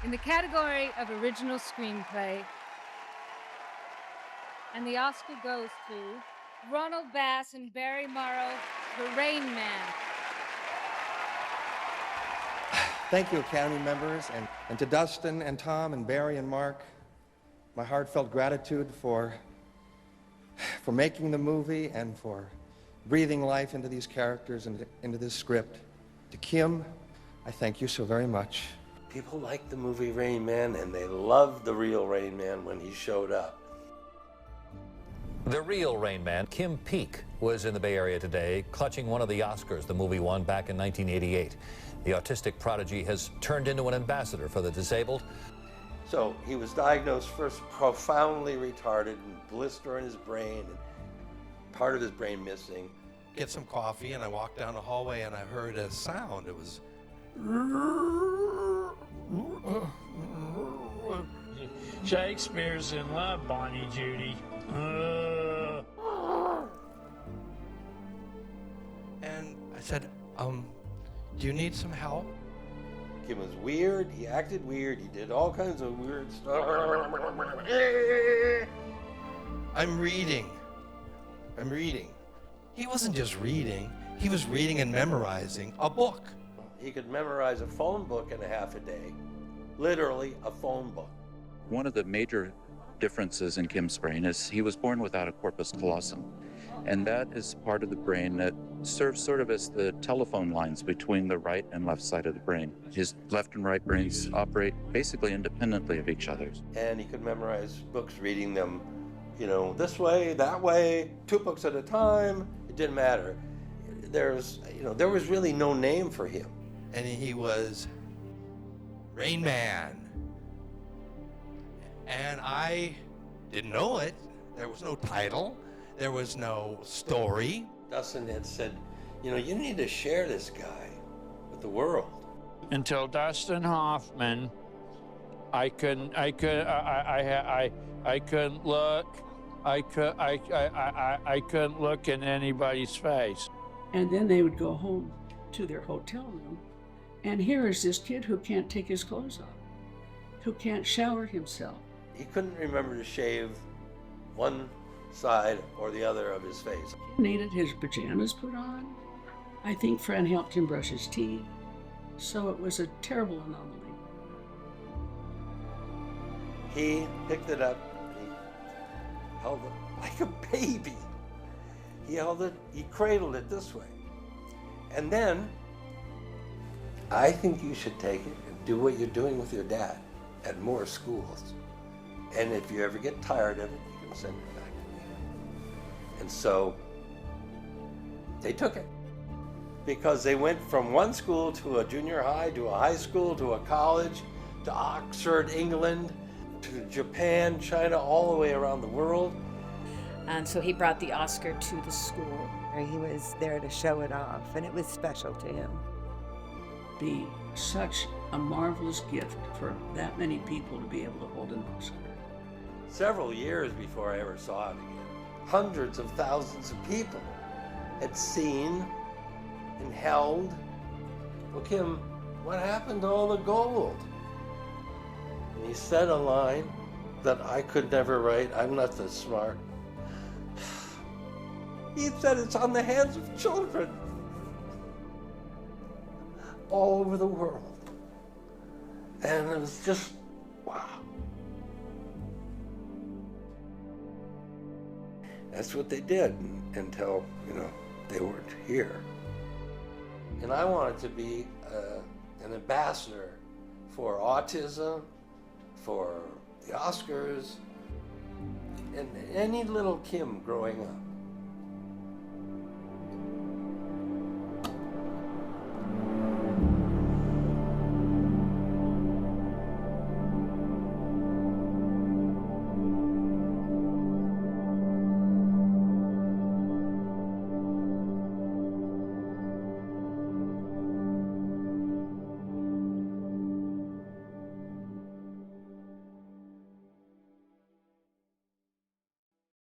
in the category of original screenplay. And the Oscar goes to Ronald Bass and Barry Morrow for Rain Man. Thank you, Academy members, and to Dustin and Tom and Barry and Mark, my heartfelt gratitude for making the movie and for breathing life into these characters and into this script. To Kim, I thank you so very much. People liked the movie Rain Man, and they loved the real Rain Man when he showed up. The real Rain Man, Kim Peek, was in the Bay Area today, clutching one of the Oscars the movie won back in 1988. The autistic prodigy has turned into an ambassador for the disabled. So he was diagnosed first profoundly retarded, and blister in his brain, and part of his brain missing. Get some coffee, and I walked down the hallway, and I heard a sound. It was... Shakespeare's in love, Bonnie Judy. And I said, do you need some help? Kim was weird, he acted weird, he did all kinds of weird stuff. I'm reading. He wasn't just reading, he was reading and memorizing a book. He could memorize a phone book in a half a day. Literally a phone book. One of the major differences in Kim's brain is he was born without a corpus callosum. And that is part of the brain that serves sort of as the telephone lines between the right and left side of the brain. His left and right brains operate basically independently of each other. And he could memorize books, reading them, this way, that way, 2 books at a time. It didn't matter. There was really no name for him. And he was Rain Man. And I didn't know it. There was no title. There was no story. Dustin had said, you need to share this guy with the world. Until Dustin Hoffman, I couldn't look in anybody's face. And then they would go home to their hotel room, and here is this kid who can't take his clothes off, who can't shower himself. He couldn't remember to shave one side or the other of his face. He needed his pajamas put on. I think Fran helped him brush his teeth. So it was a terrible anomaly. He picked it up and he held it like a baby. He held it, he cradled it this way. And then, I think you should take it and do what you're doing with your dad at more schools. And if you ever get tired of it, you can send it back to me. And so they took it, because they went from one school to a junior high, to a high school, to a college, to Oxford, England, to Japan, China, all the way around the world. And so he brought the Oscar to the school. He was there to show it off, and it was special to him. Be such a marvelous gift for that many people to be able to hold an Oscar. Several years before I ever saw it again, hundreds of thousands of people had seen and held. Well, Kim, what happened to all the gold? And he said a line that I could never write. I'm not that smart. He said it's on the hands of children all over the world. And it was just, wow. That's what they did until, they weren't here. And I wanted to be an ambassador for autism, for the Oscars, and any little Kim growing up.